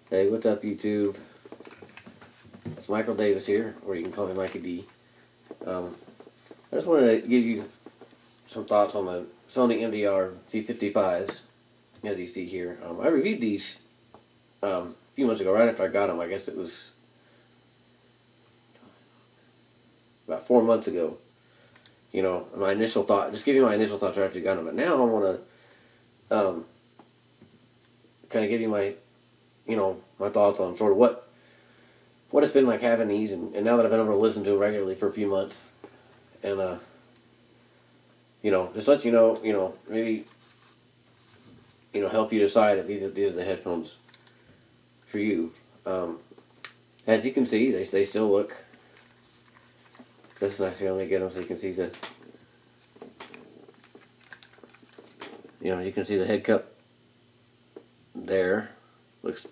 Hey, what's up, YouTube? It's Michael Davis here, or you can call me Mikey D. I just wanted to give you some thoughts on the Sony MDR V55s, as you see here. I reviewed these a few months ago, right after I got them. I guess it was about 4 months ago. You know, my initial thought, just give you my initial thoughts right after you got them. But now I want to kind of give you my, my thoughts on sort of what it's been like having these, and now that I've been able to listen to them regularly for a few months, and just let you know, maybe, help you decide if these are the headphones for you. As you can see, they still look. This nice. Let me get them so you can see the. You can see the head cup there. Looks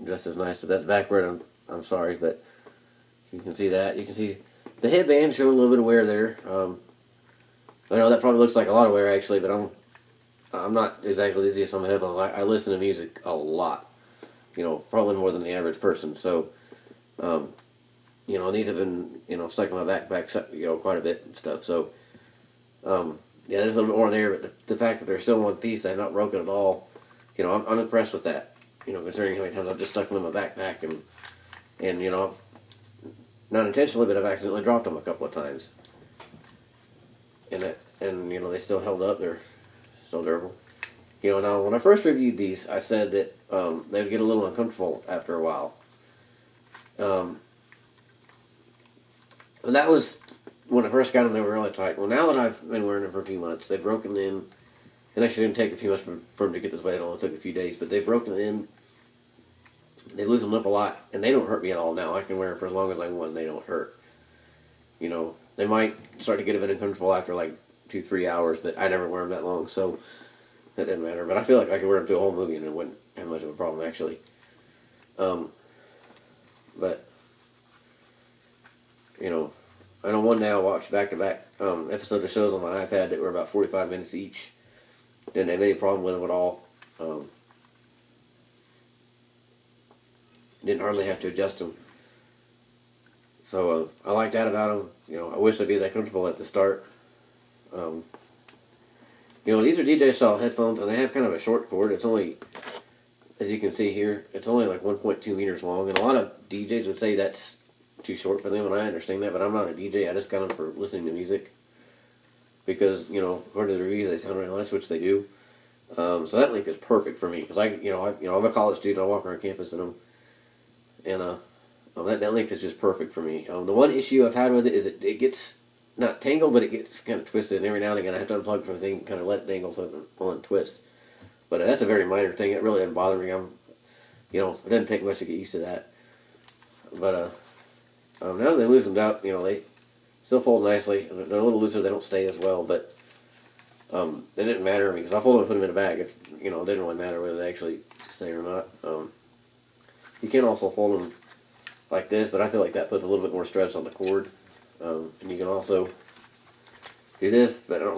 just as nice. So that's backward. I'm sorry, but you can see that. You can see the headband showing a little bit of wear there. I know that probably looks like a lot of wear actually, but I'm not exactly the easiest on my headphones. I listen to music a lot. Probably more than the average person. So, these have been, stuck in my backpack, quite a bit and stuff. So, yeah, there's a little bit more there, but the fact that they're still in one piece, they're not broken at all, I'm impressed with that, considering how many times I've just stuck them in my backpack and not intentionally, but I've accidentally dropped them a couple of times. And they still held up, they're still durable. Now, when I first reviewed these, I said that they would get a little uncomfortable after a while. That was when I first got them, they were really tight. Well, now that I've been wearing them for a few months, they've broken in. It actually didn't take a few months for them to get this way. It only took a few days, but they've broken in. They loosen up a lot, and they don't hurt me at all now. I can wear them for as long as I want, and they don't hurt. They might start to get a bit uncomfortable after like 2-3 hours, but I never wear them that long, so that didn't matter. But I feel like I could wear them through a whole movie, and it wouldn't have much of a problem, actually. But I know one day I watched back-to-back episodes of shows on my iPad that were about 45 minutes each. Didn't have any problem with them at all. Didn't hardly have to adjust them. So I like that about them. I wish they'd be that comfortable at the start. These are DJ style headphones, and they have kind of a short cord. It's only, as you can see here, it's only like 1.2 meters long, and a lot of DJs would say that's too short for them, and I understand that, but I'm not a DJ. I just got them for listening to music because, according to the reviews, they sound really nice, which they do. So that length is perfect for me because I'm a college student. I walk around campus in them, and that length is just perfect for me. The one issue I've had with it is it gets not tangled, but it gets kind of twisted, and every now and again I have to unplug from the thing and kind of let it dangle so it won't twist. But that's a very minor thing. It really doesn't bother me. It doesn't take much to get used to that. But now that they loosened up, they still fold nicely. They're a little looser. They don't stay as well, but they didn't matter to me because I fold them and put them in a bag. It didn't really matter whether they actually stay or not. You can also fold them like this, but I feel like that puts a little bit more stress on the cord. And you can also do this, but I don't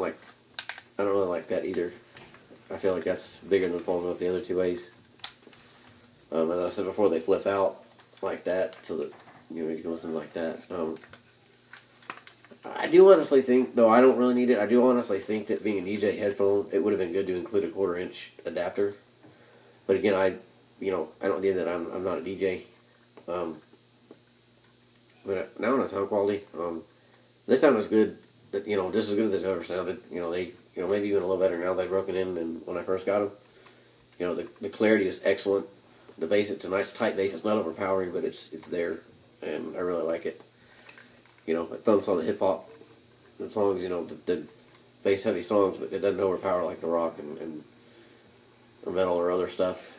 really like that either. I feel like that's bigger than folding up the other two ways. As I said before, they flip out like that, so that you can listen like that. I do honestly think, though I don't really need it, I do honestly think that being a DJ headphone, it would have been good to include a 1/4-inch adapter. But again, I don't need that. I'm not a DJ. But now on the sound quality, they sound as good, just as good as they've ever sounded. They, maybe even a little better now they've broken in than when I first got them. The clarity is excellent. The bass, it's a nice tight bass. It's not overpowering, but it's there, and I really like it. It thumps on the hip hop. The songs, the bass heavy songs, but it doesn't overpower like the rock and or metal or other stuff.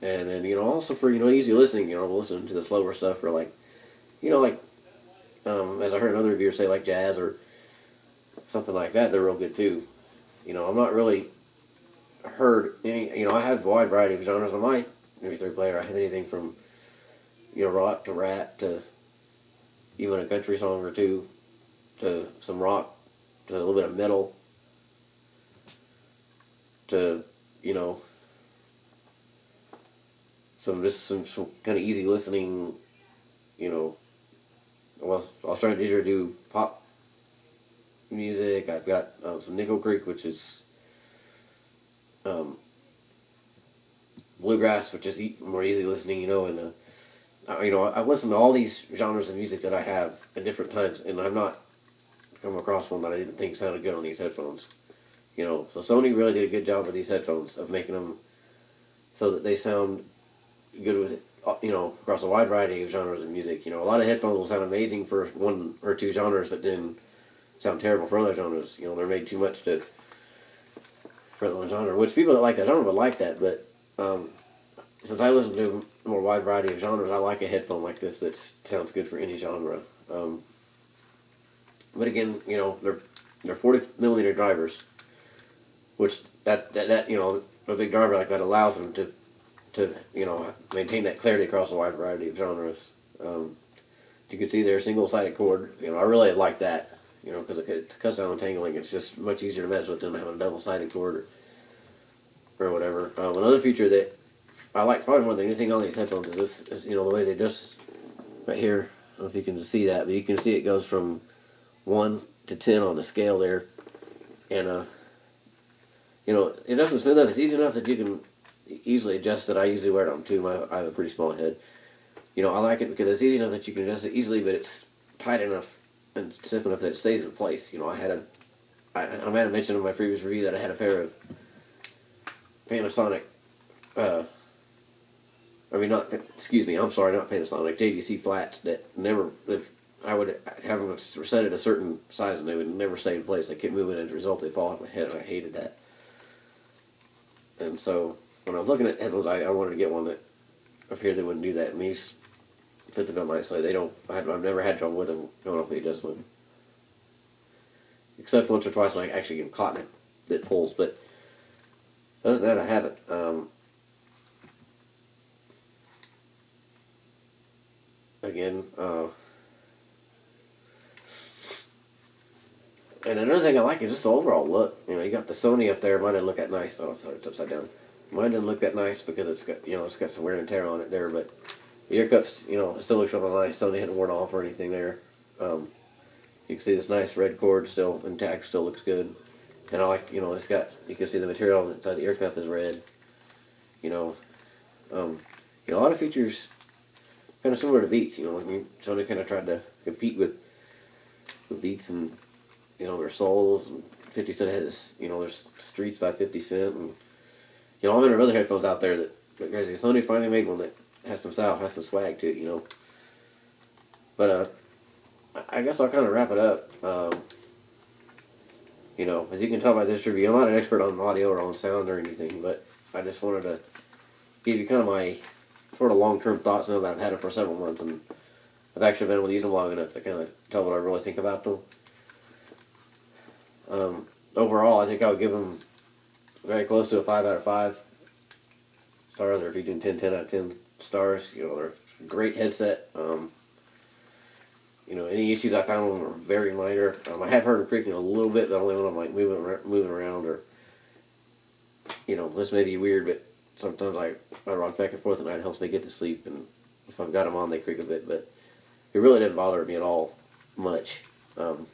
And then also for easy listening, listen to the slower stuff or like. As I heard another reviewer say, like jazz or something like that, they're real good too. I'm not really heard any, I have a wide variety of genres on my MP3 player. I have anything from, rock to rap to even a country song or two to some rock to a little bit of metal to, some kind of easy listening, you know. Well, I was trying to do pop music. I've got some Nickel Creek, which is bluegrass, which is more easy listening, you know, and I've listened to all these genres of music that I have at different times, and I've not come across one that I didn't think sounded good on these headphones. You know, so Sony really did a good job with these headphones of making them so that they sound good with, you know, across a wide variety of genres of music. You know, a lot of headphones will sound amazing for one or two genres, but then sound terrible for other genres. You know, they're made too much for one genre, which people that like that genre would like that, but since I listen to a more wide variety of genres, I like a headphone like this that sounds good for any genre. But again, you know, they're 40mm drivers, which that you know, a big driver like that allows them to you know, maintain that clarity across a wide variety of genres. You can see their single-sided cord. You know, I really like that. You know, because it cuts down on tangling. It's just much easier to mess with than having a double-sided cord or whatever. Another feature that I like probably more than anything on these headphones is you know, the way they just right here. I don't know if you can see that, but you can see it goes from 1 to 10 on the scale there, and you know, it doesn't smooth enough. It's easy enough that you can easily adjust it. I usually wear it on 2. I have a pretty small head. You know, I like it because it's easy enough that you can adjust it easily, but it's tight enough and stiff enough that it stays in place. You know, I might have mentioned in my previous review that I had a pair of Panasonic, not Panasonic, JVC flats that I would have them set at a certain size and they would never stay in place. They kept moving, and as a result they fall off my head, and I hated that. And so when I was looking at headphones, I wanted to get one that I figured they wouldn't do that, and these fit the bill nicely. I've never had trouble with them going off the adjustment, except once or twice when I actually get caught in it that pulls. But other than that, I haven't. Again, and another thing I like is just the overall look. You know, you got the Sony up there. Mine didn't look that nice. Oh, sorry, it's upside down. Mine didn't look that nice because it's got some wear and tear on it there. But the ear cuffs, you know, it still looks really nice. Sony hadn't worn off or anything there. You can see this nice red cord still intact. Still looks good. And I like, you know, you can see the material inside the ear cuff is red. You know, a lot of features kind of similar to Beats. You know, I mean, Sony kind of tried to compete with Beats and, you know, their Souls. 50 Cent has, you know, there's Streets by 50 Cent. And, you know, all their other headphones out there that crazy. Sony finally made one that has some style, has some swag to it, you know. But, I guess I'll kind of wrap it up. You know, as you can tell by this review, I'm not an expert on audio or on sound or anything, but I just wanted to give you kind of my sort of long-term thoughts now that I've had it for several months, and I've actually been able to use them long enough to kind of tell what I really think about them. Overall, I think I would give them very close to a 5 out of 5 stars, or if you do 10 out of 10 stars. You know, they're a great headset. You know, any issues I found with them are very minor. I have heard them creaking a little bit, but only when I'm like moving around, or, you know, this may be weird, but sometimes I rock back and forth at night. It helps me get to sleep, and if I've got them on, they creak a bit, but it really doesn't bother me at all much. And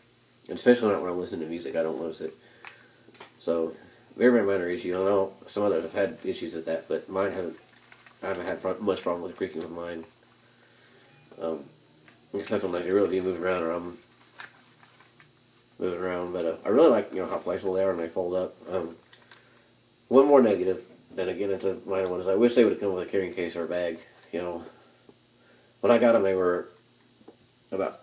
especially not when I'm listening to music, I don't notice it. So, very, very minor issue. I know some others have had issues with that, but mine I haven't had much problem with creaking with mine. Except when like, they really do move around, or I'm moving around. But I really like, you know, how flexible they are when they fold up. One more negative, and again it's a minor one, is I wish they would have come with a carrying case or a bag. You know, when I got them, they were about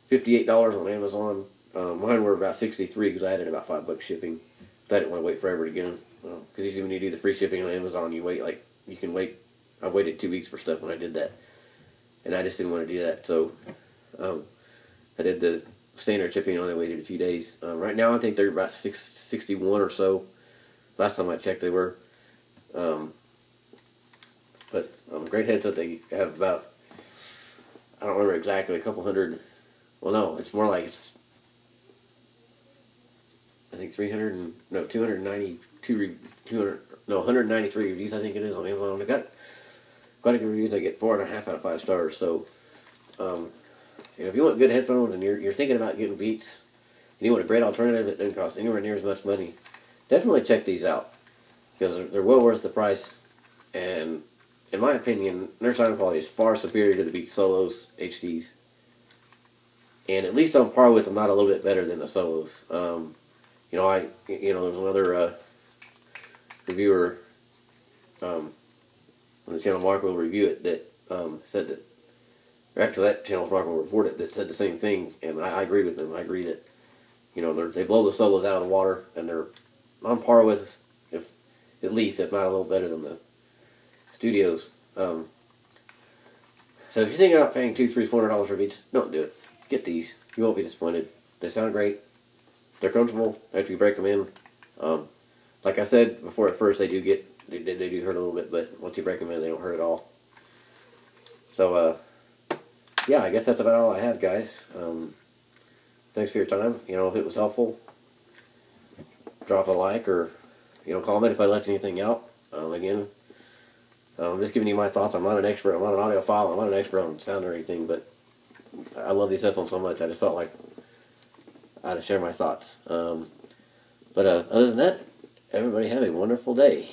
$58 on Amazon. Mine were about $63 because I added about $5 shipping. I didn't want to wait forever to get them, because usually when you do the free shipping on Amazon, you can wait. I waited 2 weeks for stuff when I did that, and I just didn't want to do that. So I did the standard shipping and only waited a few days. Right now I think they're about 61 or so. Last time I checked they were. But great headset. They have about, I don't remember exactly, a couple hundred. Well, no, it's more like it's, I think 292 no, 193 reviews, I think it is, on Amazon. I got quite a good reviews. I get 4.5 out of 5 stars. So, if you want good headphones and you're thinking about getting Beats, and you want a great alternative that doesn't cost anywhere near as much money, definitely check these out, because they're well worth the price. And in my opinion, their sound quality is far superior to the Beats Solos HDs, and at least on par with them, not a little bit better than the Solos. There was another reviewer on the channel, Mark will review it, that said that, or actually that channel's Mark will report it, that said the same thing, and I agree with them. I agree that, they blow the Solos out of the water, and they're on par with, if not a little better than the Studios. So if you're thinking about paying $200, $300, $400 for Beats, don't do it. Get these. You won't be disappointed. They sound great. They're comfortable after you break them in. Like I said before, at first they do hurt a little bit, but once you break them in, they don't hurt at all. So, yeah, I guess that's about all I have, guys. Thanks for your time. If it was helpful, drop a like or, comment if I left anything out. Again, I'm just giving you my thoughts. I'm not an expert. I'm not an audiophile. I'm not an expert on sound or anything, but I love these headphones so much. I just felt like I had to share my thoughts. But other than that, everybody have a wonderful day.